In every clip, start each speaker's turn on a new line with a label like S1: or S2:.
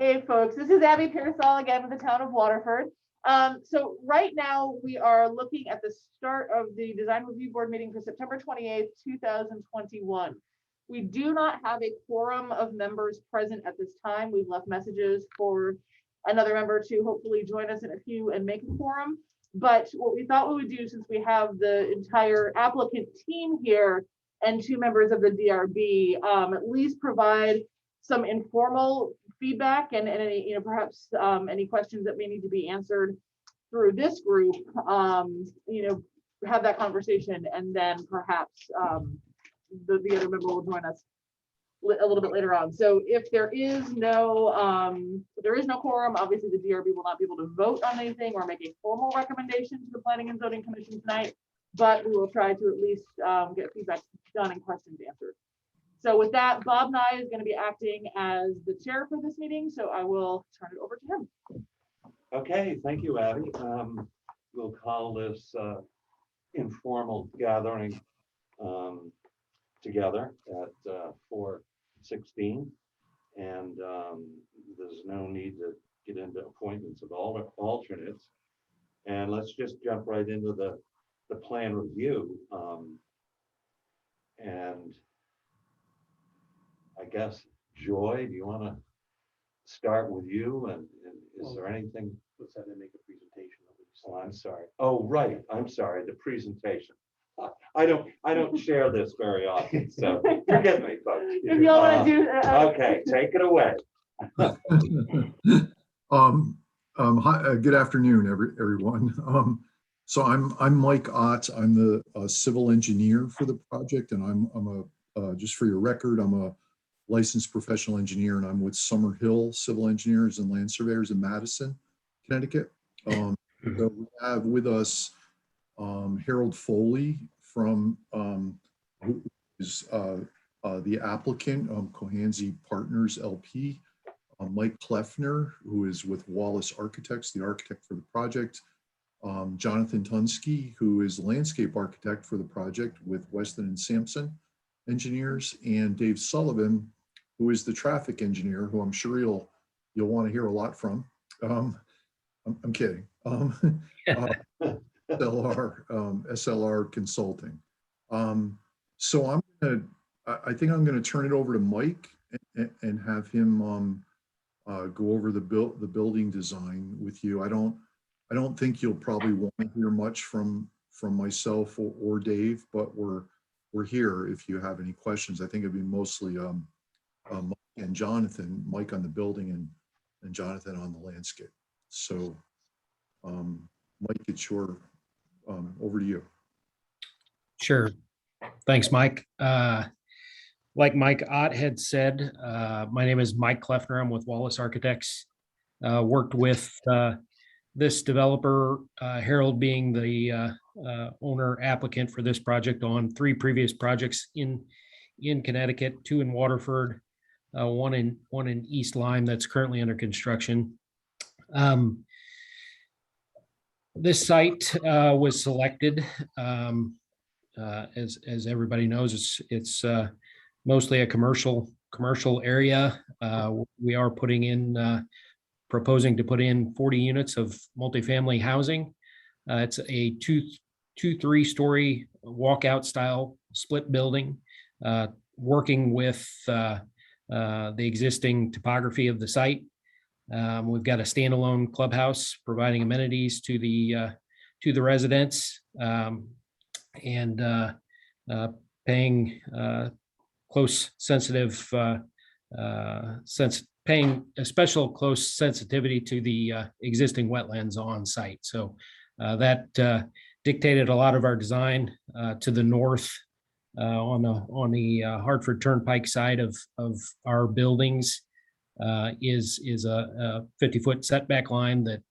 S1: Hey folks, this is Abby Pearsall again with the town of Waterford. So right now we are looking at the start of the design review board meeting for September 28th, 2021. We do not have a quorum of members present at this time. We've left messages for another member to hopefully join us in a few and make a quorum. But what we thought we would do, since we have the entire applicant team here and two members of the DRB, at least provide some informal feedback and any, perhaps any questions that may need to be answered through this group, have that conversation, and then perhaps the other member will join us a little bit later on. So if there is no quorum, obviously the DRB will not be able to vote on anything or make a formal recommendation to the Planning and Zoning Commission tonight, but we will try to at least get feedback done and questions answered. So with that, Bob Nye is going to be acting as the chair for this meeting, so I will turn it over to him.
S2: Okay, thank you, Abby. We'll call this informal gathering together at 4:16, and there's no need to get into appointments of all the alternates. And let's just jump right into the plan review. And I guess, Joy, do you want to start with you? And is there anything?
S3: Let's have them make a presentation.
S2: Oh, I'm sorry. Oh, right. I'm sorry. The presentation. I don't share this very often, so forgive me, folks.
S1: If you all want to do,
S2: okay, take it away.
S4: Hi, good afternoon, everyone. So I'm Mike Ott. I'm the civil engineer for the project, and I'm a just for your record, I'm a licensed professional engineer, and I'm with Summerhill Civil Engineers and Land Surveyors in Madison, Connecticut. So we have with us Harold Foley from who is the applicant, Cohansey Partners LP, Mike Kleffner, who is with Wallace Architects, the architect for the project, Jonathan Tunsky, who is landscape architect for the project with Weston and Sampson Engineers, and Dave Sullivan, who is the traffic engineer, who I'm sure you'll want to hear a lot from. I'm kidding. SLR Consulting. So I think I'm going to turn it over to Mike and have him go over the building design with you. I don't think you'll probably want to hear much from myself or Dave, but we're here if you have any questions. I think it'd be mostly Mike and Jonathan, Mike on the building and Jonathan on the landscape. So Mike, it's your over to you.
S3: Sure. Thanks, Mike. Like Mike Ott had said, my name is Mike Kleffner. I'm with Wallace Architects. Worked with this developer, Harold being the owner applicant for this project on 3 previous projects in Connecticut, 2 in Waterford, one in East Lyme that's currently under construction. This site was selected, as everybody knows, it's mostly a commercial area. We are proposing to put in 40 units of multifamily housing. It's a 2-3-story walkout style split building, working with the existing topography of the site. We've got a standalone clubhouse providing amenities to the residents, and paying close sensitive paying a special close sensitivity to the existing wetlands on site. So that dictated a lot of our design. To the north, on the Hartford Turnpike side of our buildings, is a 50-foot setback line that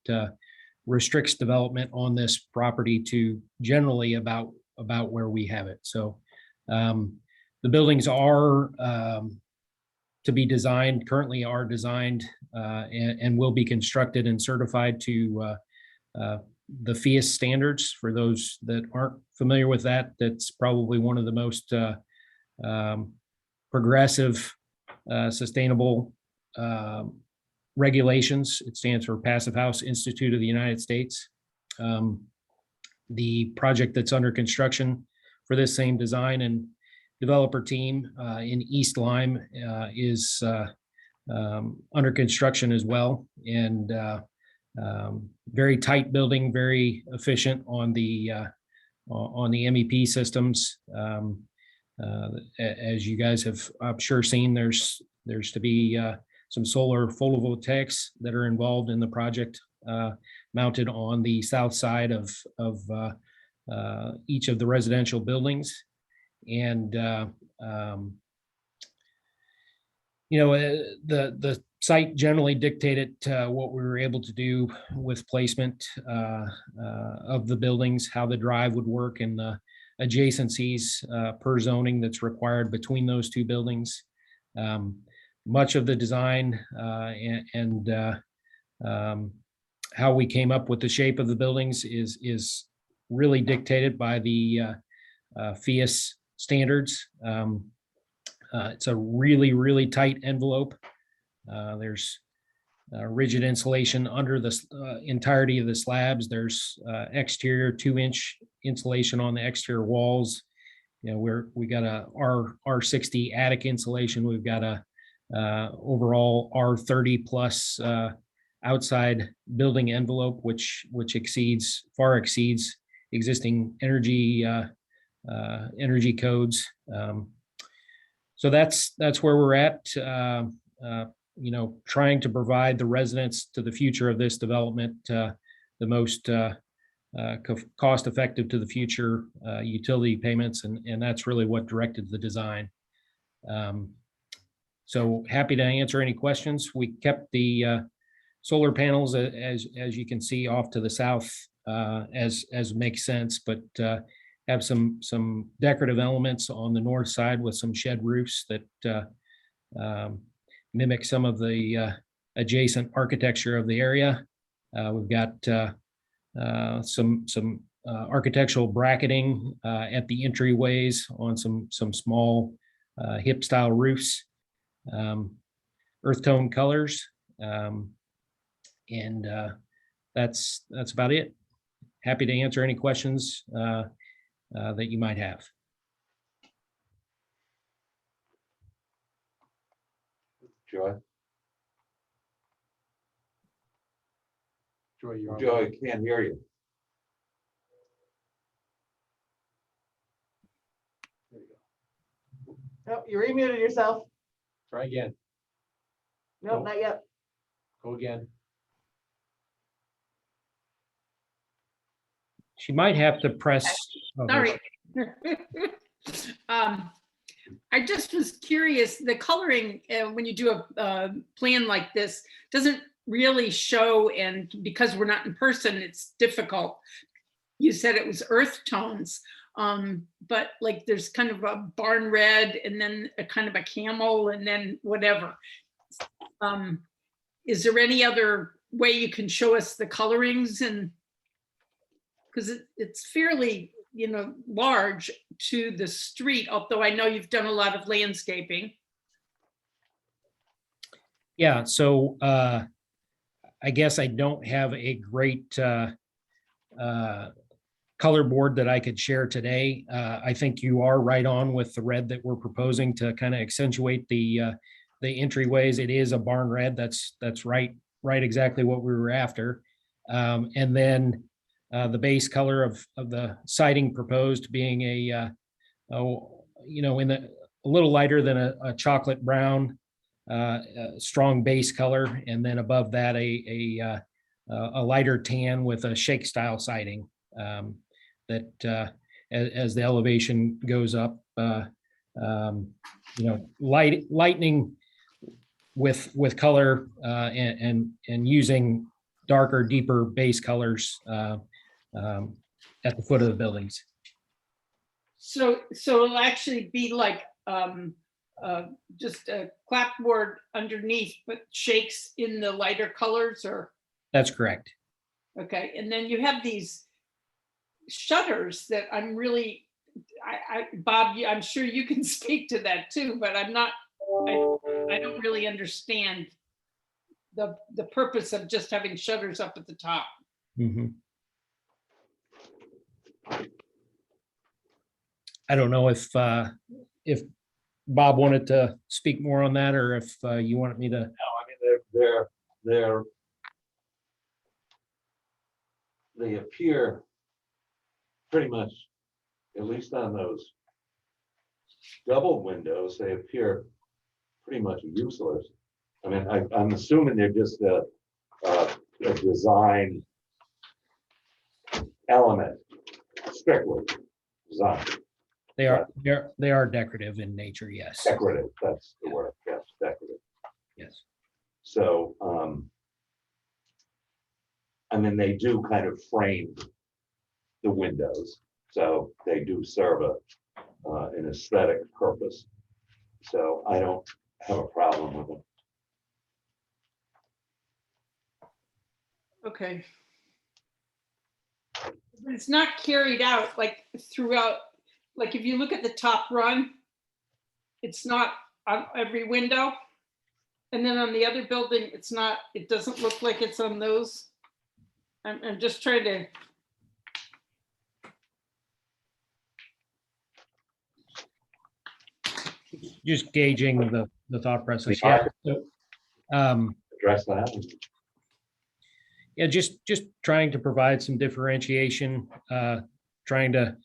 S3: restricts development on this property to generally about where we have it. So the buildings are to be designed, currently are designed, and will be constructed and certified to the FIAS standards. For those that aren't familiar with that, that's probably one of the most progressive, sustainable regulations. It stands for Passive House Institute of the United States. The project that's under construction for this same design and developer team in East Lyme is under construction as well. And very tight building, very efficient on the MEP systems. As you guys have, I'm sure, seen, there's to be some solar photovoltaics that are involved in the project, mounted on the south side of each of the residential buildings. And the site generally dictated what we were able to do with placement of the buildings, how the drive would work, and the adjacencies per zoning that's required between those two buildings. Much of the design and how we came up with the shape of the buildings is really dictated by the FIAS standards. It's a really, really tight envelope. There's rigid insulation under the entirety of the slabs. There's exterior 2-inch insulation on the exterior walls. We got a R60 attic insulation. We've got a overall R30 plus outside building envelope, which far exceeds existing energy codes. So that's where we're at. Trying to provide the residents to the future of this development the most cost effective to the future utility payments, and that's really what directed the design. So happy to answer any questions. We kept the solar panels, as you can see, off to the south as makes sense, but have some decorative elements on the north side with some shed roofs that mimic some of the adjacent architecture of the area. We've got some architectural bracketing at the entryways on some small hip style roofs, earth tone colors, and that's about it. Happy to answer any questions that you might have.
S2: Joy,
S5: Joy,
S2: Joy, can't hear you.
S5: There you go.
S1: Oh, you remuted yourself.
S5: Try again.
S1: Nope,
S5: Nope.
S1: not yet.
S5: Go again.
S3: She might have to press.
S6: Sorry. I just was curious, the coloring, when you do a plan like this, doesn't really show, and because we're not in person, it's difficult. You said it was earth tones, but like there's kind of a barn red and then a kind of a camel and then whatever. Is there any other way you can show us the colorings? And because it's fairly, large to the street, although I know you've done a lot of landscaping.
S3: Yeah, so I guess I don't have a great color board that I could share today. I think you are right on with the red that we're proposing to kind of accentuate the entryways. It is a barn red. That's right exactly what we were after. And then the base color of the siding proposed being a little lighter than a chocolate brown, strong base color, and then above that a lighter tan with a shake style siding that as the elevation goes up, lightening with color and using darker, deeper base colors at the foot of the buildings.
S6: So it'll actually be like just a clapboard underneath, but shakes in the lighter colors, or?
S3: That's correct.
S6: Okay, and then you have these shutters that I'm really, Bob, I'm sure you can speak to that too, but I don't really understand the purpose of just having shutters up at the top.
S3: Mhm. I don't know if Bob wanted to speak more on that, or if you wanted me to.
S2: No, I mean, they're they appear pretty much, at least on those double windows, they appear pretty much useless. I mean, I'm assuming they're just a design element, strictly design,
S3: They are decorative in nature, yes.
S2: decorative, that's the word, yes, decorative.
S3: Yes.
S2: So, I mean, they do kind of frame the windows, so they do serve an aesthetic purpose. So I don't have a problem with them.
S6: Okay. But it's not carried out like throughout, like if you look at the top run, it's not on every window. And then on the other building, it's not, it doesn't look like it's on those. I'm just trying to,
S3: Just gauging the thought process. Yeah. So,
S2: Address that.
S3: yeah, just trying to provide some differentiation, trying to.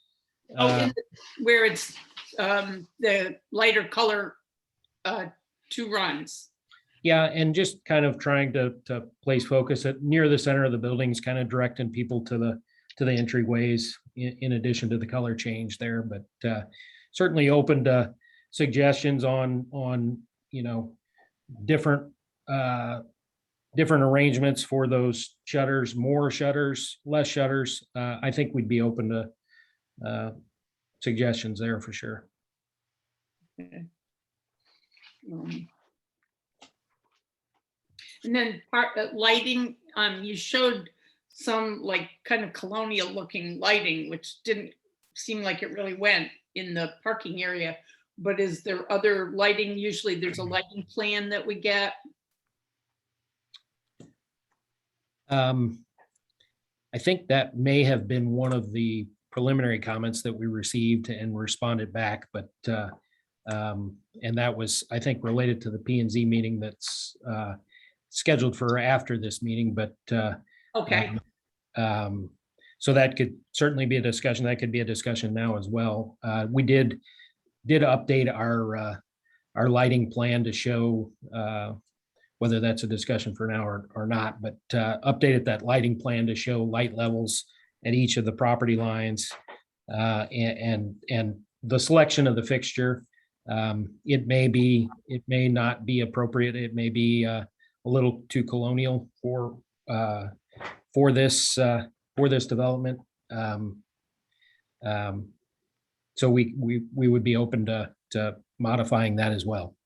S6: where it's the lighter color, 2 runs.
S3: Yeah, and just kind of trying to place focus at near the center of the buildings, kind of directing people to the entryways in addition to the color change there, but certainly open to suggestions on, you know, different arrangements for those shutters, more shutters, less shutters. I think we'd be open to suggestions there for sure.
S6: Okay. And then lighting, you showed some like kind of colonial looking lighting, which didn't seem like it really went in the parking area. But is there other lighting? Usually there's a lighting plan that we get.
S3: I think that may have been one of the preliminary comments that we received and responded back, but and that was, I think, related to the P and Z meeting that's scheduled for after this meeting, but
S6: Okay,
S3: so that could certainly be a discussion. That could be a discussion now as well. We did update our lighting plan to show whether that's a discussion for now or not, but updated that lighting plan to show light levels at each of the property lines and the selection of the fixture. It may not be appropriate. It may be a little too colonial for this development. So we would be open to modifying that as well.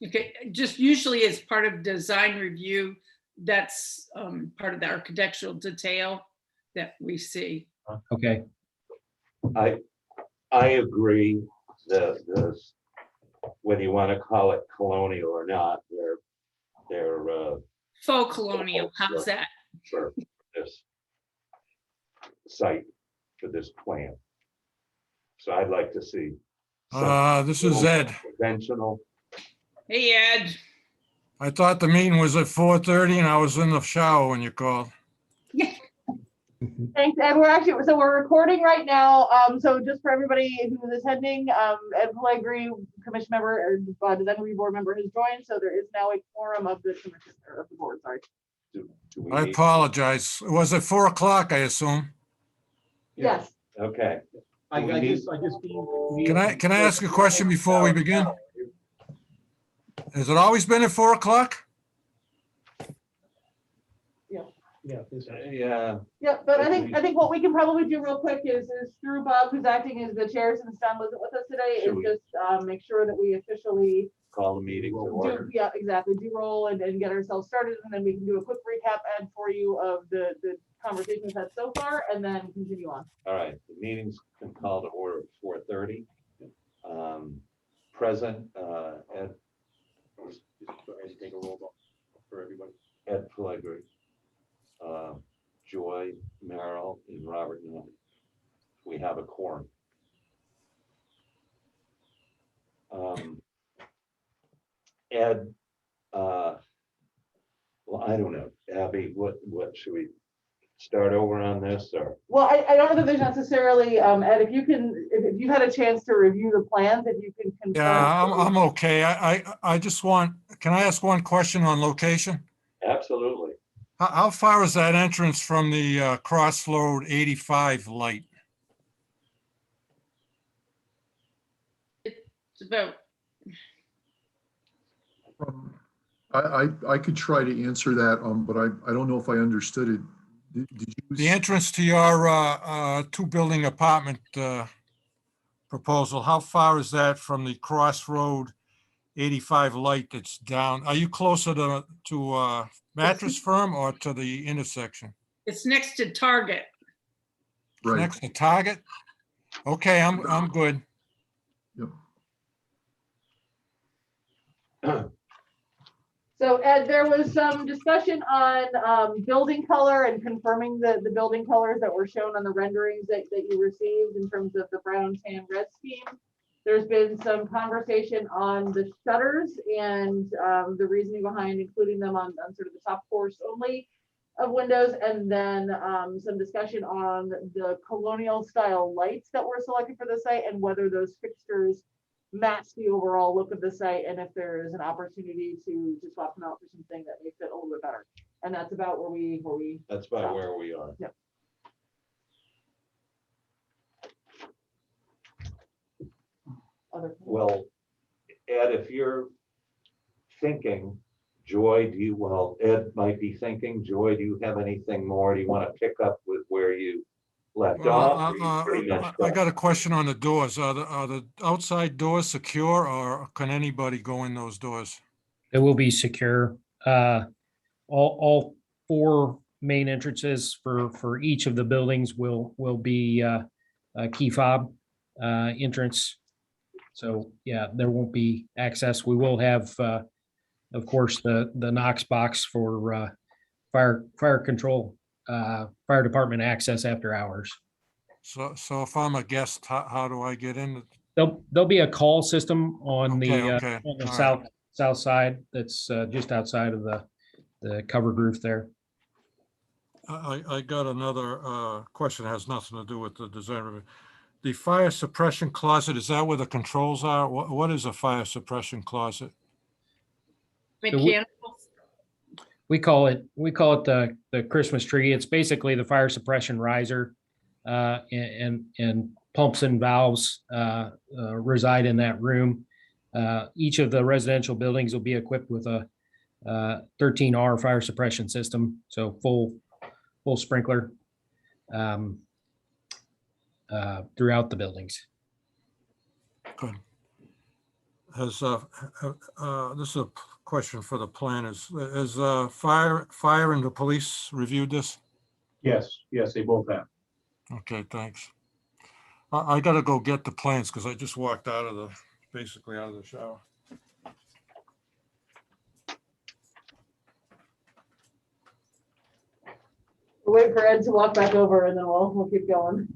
S6: okay, just usually as part of design review, that's part of the architectural detail that we see.
S3: Okay.
S2: I agree that whether you want to call it colonial or not, they're
S6: Faux colonial, how's that?
S2: for this site, for this plan. So I'd like to see.
S7: This is Ed.
S2: Conventional.
S6: Hey, Ed.
S7: I thought the meeting was at 4:30 and I was in the shower when you called.
S1: Thanks, Ed. We're recording right now. So just for everybody who is attending, Ed Pellegrini, commission member or design review board member has joined. So there is now a quorum of the commission or of the board, sorry.
S2: Do we
S7: I
S2: need-
S7: apologize. It was at 4 o'clock, I assume.
S1: Yes.
S2: Okay.
S5: I
S2: Do we need-
S5: just.
S7: Can I ask a question before we begin? Has it always been at 4 o'clock?
S5: Yeah. this is-
S2: Yeah,
S1: Yeah, but I think what we can probably do real quick is through Bob, who's acting as the chair since Don wasn't with us today, is
S2: Sure.
S1: just make sure that we officially
S2: call the meeting to order.
S1: yeah, exactly, do roll and get ourselves started, and then we can do a quick recap, Ed, for you of the conversations we've had so far, and then continue on.
S2: All right, the meeting's been called to order at 4:30. Present, Ed,
S5: As you take a roll call for everybody.
S2: I agree. Joy, Merrill, and Robert, we have a quorum. Ed, well, I don't know, Abby, what should we start over on this, or?
S1: Well, I don't know that there's necessarily, Ed, if you can, if you've had a chance to review the plans, if you can confirm.
S7: Yeah, I'm okay. I just want, can I ask one question on location?
S2: Absolutely.
S7: How far is that entrance from the Crossroad 85 light?
S6: It's about,
S4: I could try to answer that, but I don't know if I understood it. Did you?
S7: The entrance to your two-building apartment proposal, how far is that from the Crossroad 85 light that's down? Are you closer to Mattress Firm or to the intersection?
S6: it's next to Target.
S4: Right.
S7: Next to Target? Okay, I'm good.
S4: Yep.
S1: So Ed, there was some discussion on building color and confirming the building colors that were shown on the renderings that you received in terms of the brown, tan, red scheme. There's been some conversation on the shutters and the reasoning behind including them on sort of the top course only of windows, and then some discussion on the colonial style lights that were selected for the site and whether those fixtures match the overall look of the site, and if there is an opportunity to swap them out for something that may fit a little bit better. And that's about where we.
S2: That's about where we are.
S1: Yep. Other.
S2: Well, Ed, if you're thinking, Joy, Ed might be thinking, Joy, do you have anything more? Do you want to pick up with where you left
S7: Well,
S2: off? Or you pretty much
S7: I
S2: done?
S7: got a question on the doors. Are the outside doors secure, or can anybody go in those doors?
S3: It will be secure. All four main entrances for each of the buildings will be a key fob entrance. So yeah, there won't be access. We will have, of course, the Knox box for fire control, fire department access after hours.
S7: So if I'm a guest, how do I get in?
S3: There'll be a call system on the
S7: Okay.
S3: on the
S7: All right.
S3: south side that's just outside of the covered roof there.
S7: I got another question, has nothing to do with the design review. The fire suppression closet, is that where the controls are? What is a fire suppression closet?
S6: Mechanical.
S3: We call it the Christmas tree. It's basically the fire suppression riser, and pumps and valves reside in that room. Each of the residential buildings will be equipped with a 13R fire suppression system, so full sprinkler throughout the buildings.
S7: Good. Has, this is a question for the planners. Has fire and the police reviewed this?
S5: Yes, they both have.
S7: Okay, thanks. I gotta go get the plans because I just walked basically out of the shower.
S1: We'll wait for Ed to walk back over and then we'll keep going.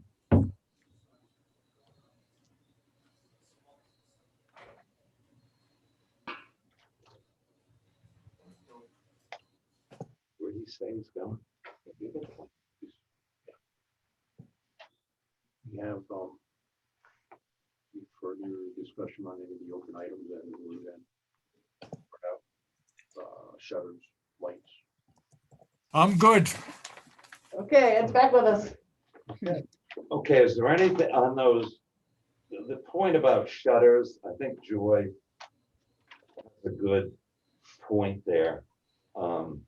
S2: Where do you say he's going?
S5: We have further discussion on any of the open items and we then shutters, lights.
S7: I'm good.
S1: Okay, Ed's back with us.
S2: Okay, is there anything on those, the point about shutters, I think Joy has a good point there. On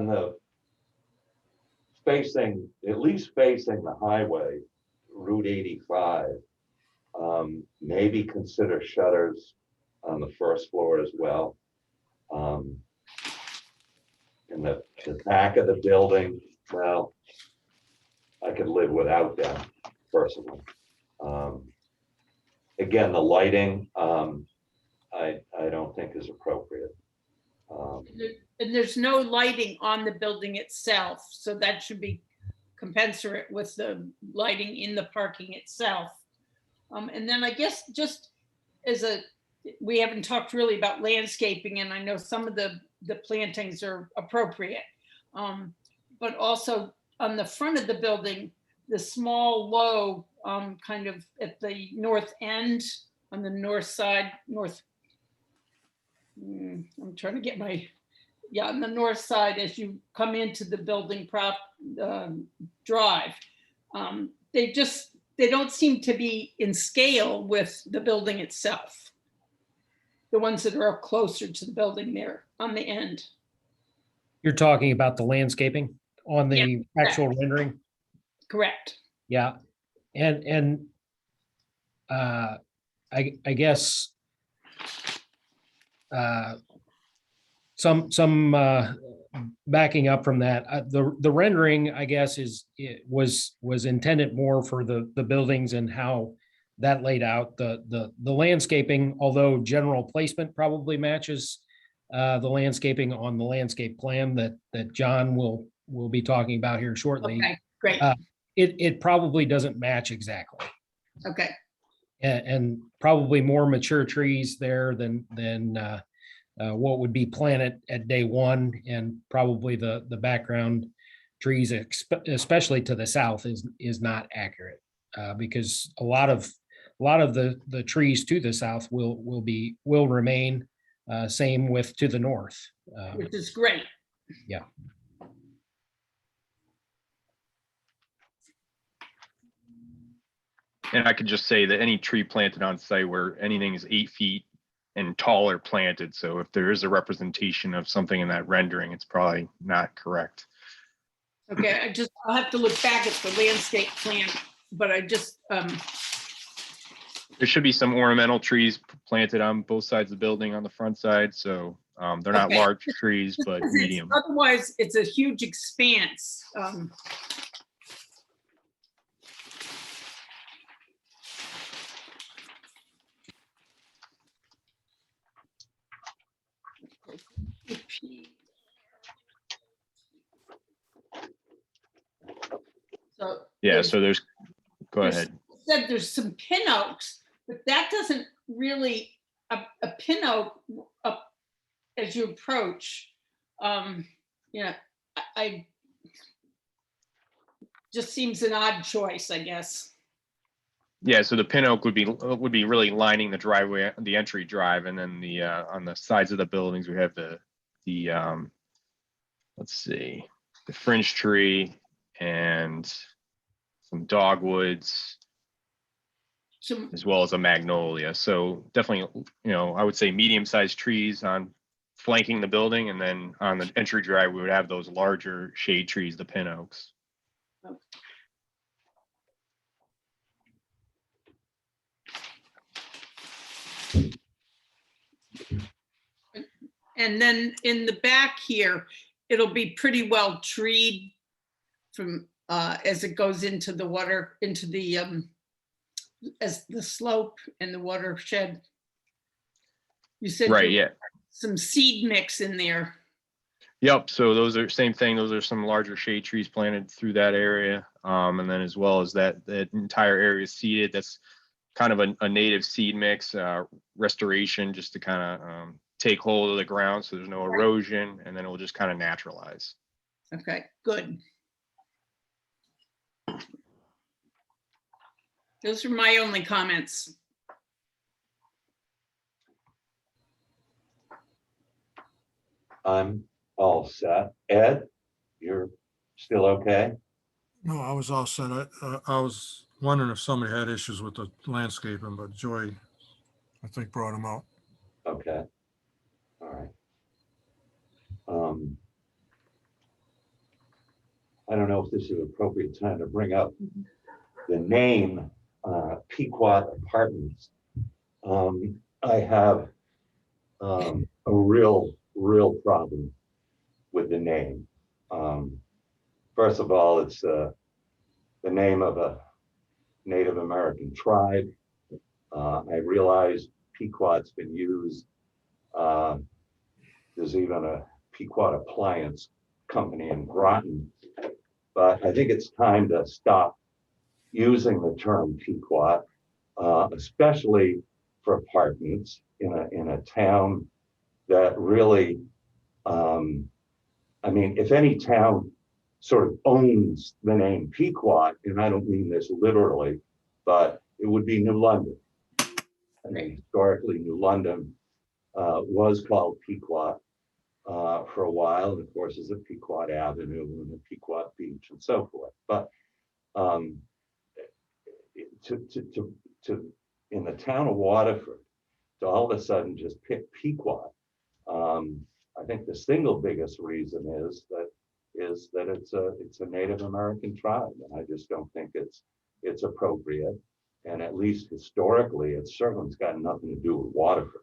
S2: the at least facing the highway, Route 85, maybe consider shutters on the first floor as well. In the back of the building, well, I could live without them personally. Again, the lighting, I don't think is appropriate.
S6: And there's no lighting on the building itself, so that should be commensurate with the lighting in the parking itself. And then I guess just we haven't talked really about landscaping, and I know some of the plantings are appropriate. But also on the front of the building, the small low, kind of at the north end, on the north side, I'm trying to get on the north side as you come into the building drive. They don't seem to be in scale with the building itself. The ones that are up closer to the building there on the end.
S3: You're talking about the landscaping on the
S6: Yeah,
S3: actual rendering?
S6: Correct.
S3: Yeah, and I guess some backing up from that, the rendering, I guess, was intended more for the buildings and how that laid out. The landscaping, although general placement probably matches the landscaping on the landscape plan that John will be talking about here shortly.
S6: Okay, great.
S3: It probably doesn't match exactly.
S6: Okay.
S3: And probably more mature trees there than what would be planted at day one, and probably the background trees, especially to the south, is not accurate because a lot of the trees to the south will remain. Same with to the north.
S6: Which is great.
S3: Yeah.
S8: And I could just say that any tree planted on site where anything is 8 feet and taller planted. So if there is a representation of something in that rendering, it's probably not correct.
S6: Okay, I'll have to look back at the landscape plan, but
S8: There should be some ornamental trees planted on both sides of the building on the front side. So they're not
S6: Okay.
S8: large trees, but
S6: because
S8: medium.
S6: otherwise it's a huge expanse. So
S8: Yeah, so go ahead.
S6: Said there's some pin oaks, but that doesn't really, a pin oak up as you approach, I just seems an odd choice, I guess.
S8: Yeah, so the pin oak would be really lining the driveway, the entry drive, and then the on the sides of the buildings we have the let's see, the fringe tree and some dogwoods,
S6: So,
S8: as well as a magnolia. So definitely, I would say medium-sized trees on flanking the building, and then on the entry drive we would have those larger shade trees, the pin oaks.
S6: and then in the back here, it'll be pretty well treed from as it goes into the water, into the as the slope and the watershed. You said
S8: Right, yeah.
S6: some seed mix in there.
S8: Yep, so those are same thing. Those are some larger shade trees planted through that area. And then as well as that entire area is seeded. That's kind of a native seed mix restoration, just to kind of take hold of the ground so there's no erosion, and then it will just kind of naturalize.
S6: Okay, good. Those are my only comments.
S2: I'm all set. Ed, you're still okay?
S7: No, I was all set. I was wondering if somebody had issues with the landscaping, but Joy, I think, brought them out.
S2: Okay. All right. I don't know if this is an appropriate time to bring up the name Pequot Apartments. I have a real problem with the name. First of all, it's the name of a Native American tribe. I realize Pequot's been used there's even a Pequot appliance company in Groton. But I think it's time to stop using the term Pequot, especially for apartments in a town that really, I mean, if any town sort of owns the name Pequot, and I don't mean this literally, but it would be New London. I mean, historically, New London was called Pequot for a while, and of course, there's a Pequot Avenue and a Pequot Beach and so forth. But to in the town of Waterford, to all of a sudden just pick Pequot, I think the single biggest reason is that it's a Native American tribe, and I just don't think it's appropriate. And at least historically, it certainly's got nothing to do with Waterford.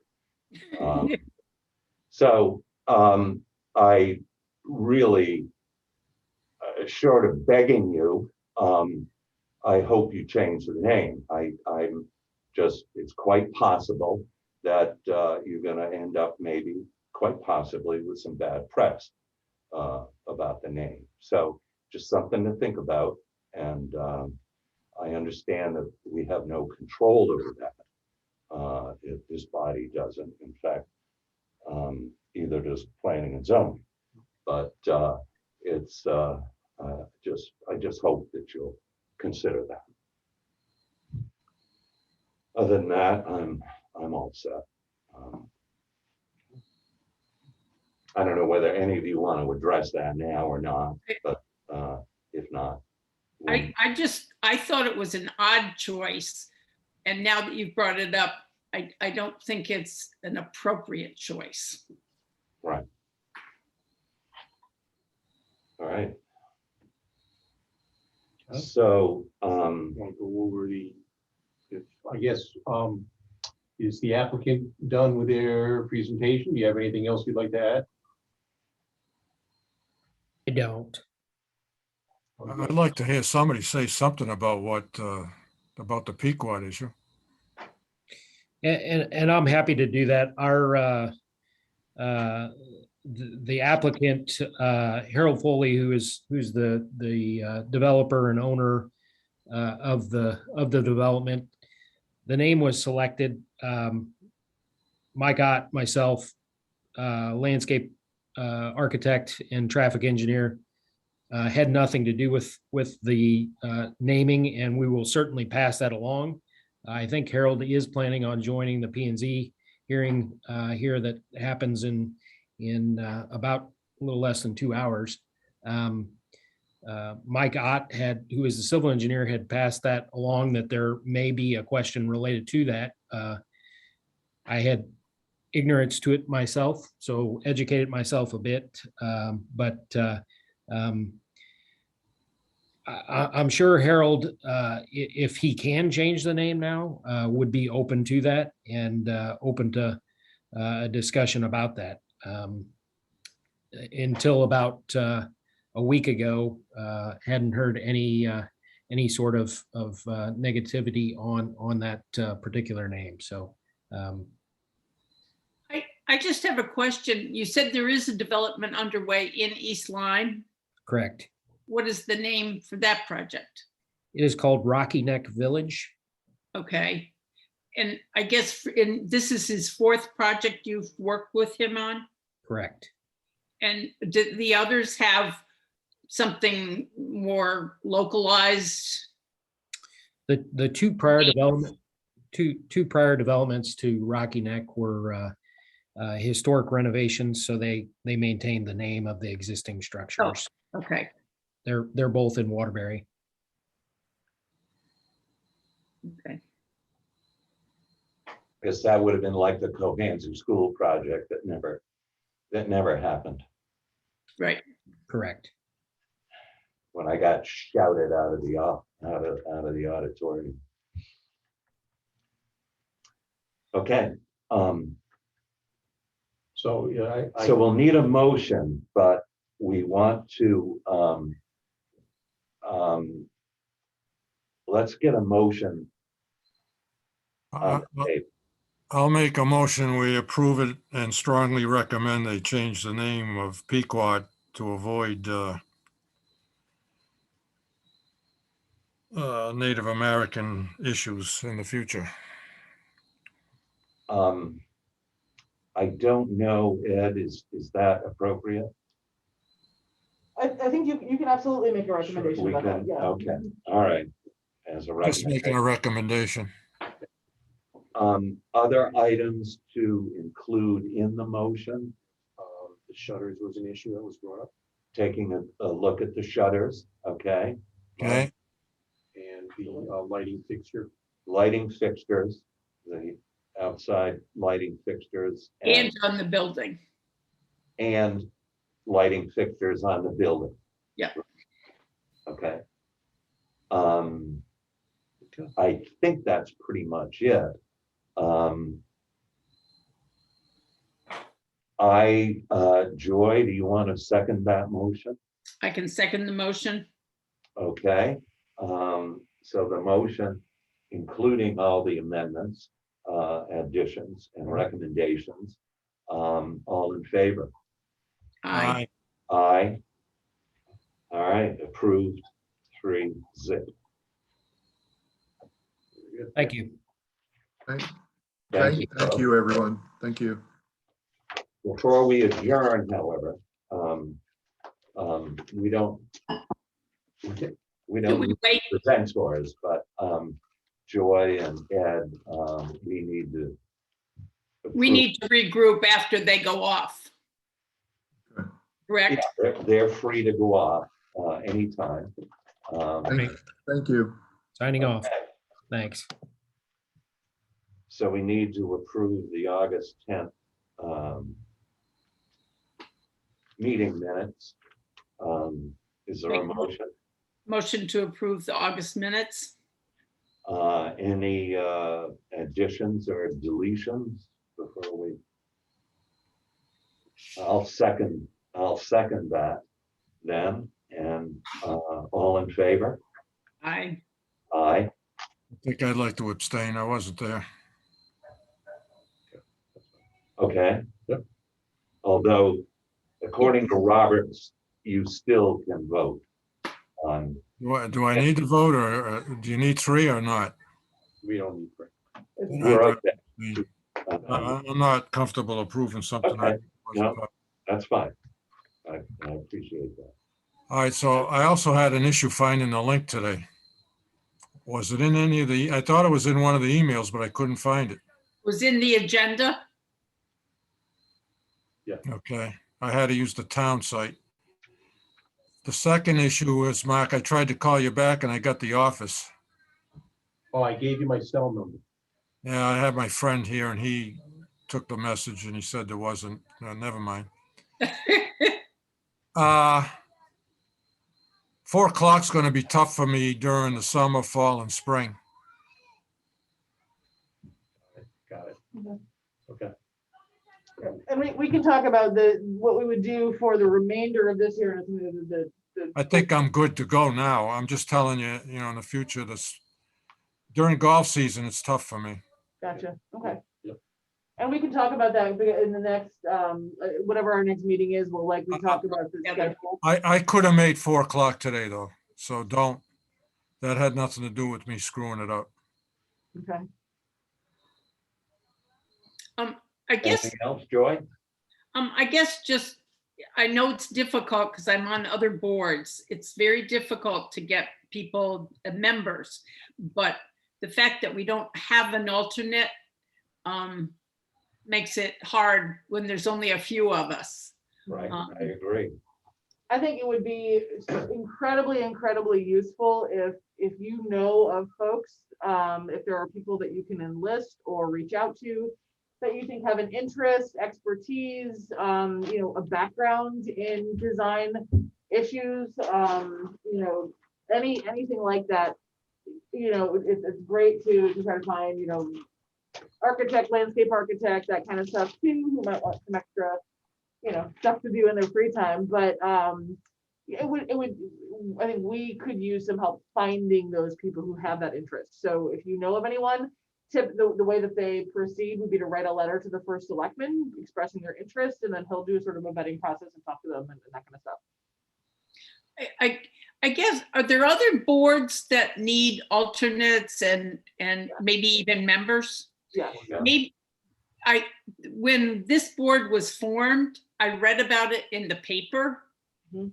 S2: So I really, short of begging you, I hope you change the name. I'm just, it's quite possible that you're going to end up maybe quite possibly with some bad press about the name. So just something to think about. And I understand that we have no control over that. If this body doesn't, in fact, either does planning and zoning. But it's I just hope that you'll consider that. Other than that, I'm all set. I don't know whether any of you want to address that now or not, but if not.
S6: I thought it was an odd choice. And now that you've brought it up, I don't think it's an appropriate choice.
S2: Right. All right. So,
S5: Want to go over I guess, is the applicant done with their presentation? Do you have anything else you'd like to add?
S3: I don't.
S7: I'd like to hear somebody say something about about the Pequot issue.
S3: And I'm happy to do that. Our the applicant, Harold Foley, who's the developer and owner of the development. The name was selected. Mike Ott, myself, landscape architect and traffic engineer, had nothing to do with the naming, and we will certainly pass that along. I think Harold is planning on joining the P&Z hearing here that happens in about a little less than 2 hours. Mike Ott who is the civil engineer, had passed that along, that there may be a question related to that. I had ignorance to it myself, so educated myself a bit, but I'm sure Harold, if he can change the name now, would be open to that and open to a discussion about that. Until about a week ago, hadn't heard any sort of negativity on that particular name. So
S6: I just have a question. You said there is a development underway in East Lyme.
S3: correct.
S6: What is the name for that project?
S3: It is called Rocky Neck Village.
S6: Okay. And I guess this is his fourth project you've worked with him on?
S3: Correct.
S6: And did the others have something more localized?
S3: The two prior developments to Rocky Neck were historic renovations, so they maintained the name of the existing structures.
S6: Okay.
S3: They're both in Waterbury.
S6: Okay.
S2: Because that would have been like the Cohanzu School project that never happened.
S6: Right.
S3: Correct.
S2: When I got shouted out of the auditorium. Okay.
S5: So, yeah,
S2: So we'll need a motion, but we want to let's get a motion on the table.
S7: I'll make a motion, we approve it and strongly recommend they change the name of Pequot to avoid Native American issues in the future.
S2: I don't know, Ed, is that appropriate?
S1: I think you can absolutely make a recommendation
S2: We
S1: about that,
S2: can,
S1: yeah.
S2: okay, all right. As a
S7: Just making a recommendation.
S2: Other items to include in the motion,
S5: The shutters was an issue that was brought up,
S2: taking a look at the shutters, okay?
S7: Okay,
S5: and the lighting fixture.
S2: Lighting fixtures, the outside lighting fixtures
S6: And on the building.
S2: and lighting fixtures on the building.
S6: Yeah.
S2: Okay. I think that's pretty much it. Joy, do you want to second that motion?
S6: I can second the motion.
S2: Okay, so the motion, including all the amendments, additions and recommendations, all in favor?
S6: Aye.
S2: Aye. All right, approved, 3-0.
S3: Thank you.
S4: Thank you, everyone. Thank you.
S2: Before we adjourn, however, we don't
S6: Do
S2: need
S6: we wait?
S2: presenters, but Joy and Ed, we need to.
S6: We
S2: approve.
S6: need to regroup after they go off.
S4: Okay.
S6: Correct?
S2: Yeah, they're free to go off anytime.
S4: Thank you.
S3: Signing off.
S2: Okay.
S3: Thanks.
S2: So we need to approve the August 10th meeting minutes. Is there a motion?
S6: Motion to approve the August minutes.
S2: Any additions or deletions before we? I'll second that then, and all in favor?
S6: Aye.
S2: Aye.
S7: I think I'd like to abstain. I wasn't there.
S2: Okay.
S5: Yep.
S2: Although, according to Roberts, you still can vote on.
S7: Do I need to vote or do you need 3 or not?
S5: We don't need.
S2: We're okay.
S7: I'm not comfortable approving something. I
S2: Okay.
S7: wasn't
S2: No.
S7: part-
S2: That's fine. I appreciate that.
S7: All right, so I also had an issue finding the link today. Was it in any of the, I thought it was in one of the emails, but I couldn't find it.
S6: Was in the agenda.
S7: Okay, I had to use the town site. The second issue was, Mark, I tried to call you back and I got the office.
S5: Oh, I gave you my cell number.
S7: Yeah, I had my friend here and he took the message and he said there wasn't, never mind. 4 o'clock's gonna be tough for me during the summer, fall and spring.
S5: Got it.
S1: Mhm.
S5: Okay.
S1: And we can talk about what we would do for the remainder of this year. And the
S7: I think I'm good to go now. I'm just telling you, in the future, during golf season, it's tough for me.
S1: Gotcha, okay.
S5: Yep.
S1: And we can talk about that in the next, whatever our next meeting is, we'll likely talk about the
S6: Together.
S1: schedule.
S7: I could have made 4 o'clock today though, so that had nothing to do with me screwing it up.
S1: Okay.
S6: I guess,
S2: Anything else, Joy?
S6: I guess just, I know it's difficult because I'm on other boards. It's very difficult to get people, members, but the fact that we don't have an alternate makes it hard when there's only a few of us.
S2: Right, I agree.
S1: I think it would be incredibly, incredibly useful if you know of folks, if there are people that you can enlist or reach out to that you think have an interest, expertise, a background in design issues, anything like that. It's great to try to find, architect, landscape architect, that kind of stuff too, who might want some extra, stuff to do in their free time. But it would, I think we could use some help finding those people who have that interest. So if you know of anyone, the way that they proceed would be to write a letter to the first selectman expressing their interest, and then he'll do sort of a vetting process and talk to them and that kind of stuff.
S6: I guess, are there other boards that need alternates and maybe even members?
S1: Yeah.
S2: Yeah.
S6: Maybe, when this board was formed, I read about it in the paper
S1: Mhm.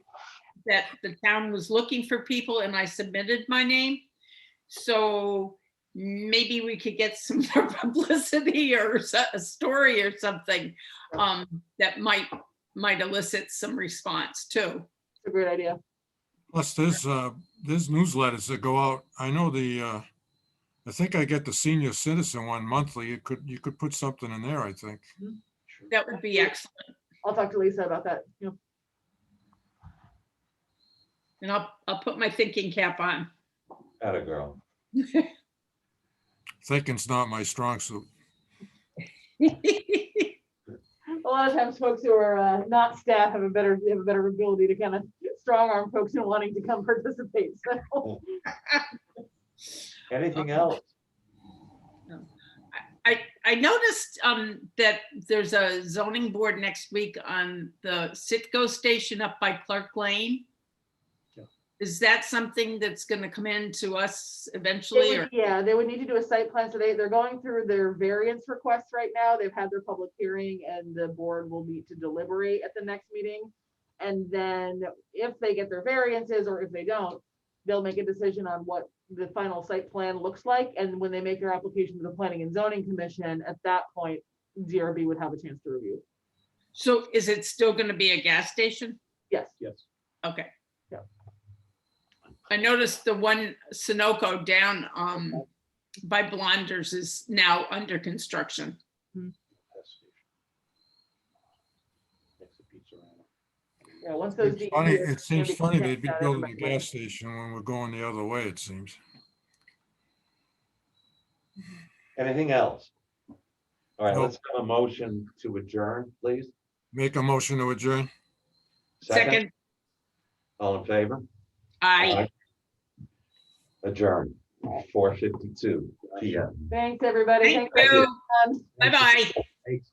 S6: that the town was looking for people and I submitted my name. So maybe we could get some more publicity or a story or something that might elicit some response too.
S1: It's a great idea.
S7: Plus, there's newsletters that go out. I know I think I get the senior citizen one monthly. You could put something in there, I think.
S6: That would be excellent.
S1: I'll talk to Lisa about that. You know,
S6: And I'll put my thinking cap on.
S2: Atta girl.
S7: Thinking's not my strong suit.
S1: a lot of times folks who are not staff have a better ability to kind of strong arm folks in wanting to come participate. So
S2: Anything else?
S6: I noticed that there's a zoning board next week on the Citgo station up by Clark Lane.
S5: Yeah.
S6: Is that something that's going to come in to us
S1: they
S6: eventually?
S1: would,
S6: Or
S1: yeah, they would need to do a site plan. So they're going through their variance requests right now. They've had their public hearing and the board will meet to deliberate at the next meeting. And then if they get their variances or if they don't, they'll make a decision on what the final site plan looks like. And when they make their application to the Planning and Zoning Commission, at that point, DRB would have a chance to review.
S6: so is it still going to be a gas station?
S1: Yes.
S5: Yes.
S6: Okay.
S1: Yeah.
S6: I noticed the one Sunoco down by Blonders is now under construction.
S1: Yeah, once those.
S7: It's funny,
S1: DEP are
S7: it seems
S1: gonna
S7: funny
S1: checked
S7: they'd be
S1: out,
S7: building a
S1: everybody
S7: gas station when we're going the other way, it seems.
S2: Anything else? All right,
S7: No.
S2: let's have a motion to adjourn, please.
S7: Make a motion to adjourn.
S6: Second,
S2: All in favor?
S6: I.
S2: Adjourn, 4:52 PM.
S1: Thanks, everybody.
S6: Thank
S1: Thanks for
S6: you.
S1: your time.
S6: Bye-bye.
S5: Thanks.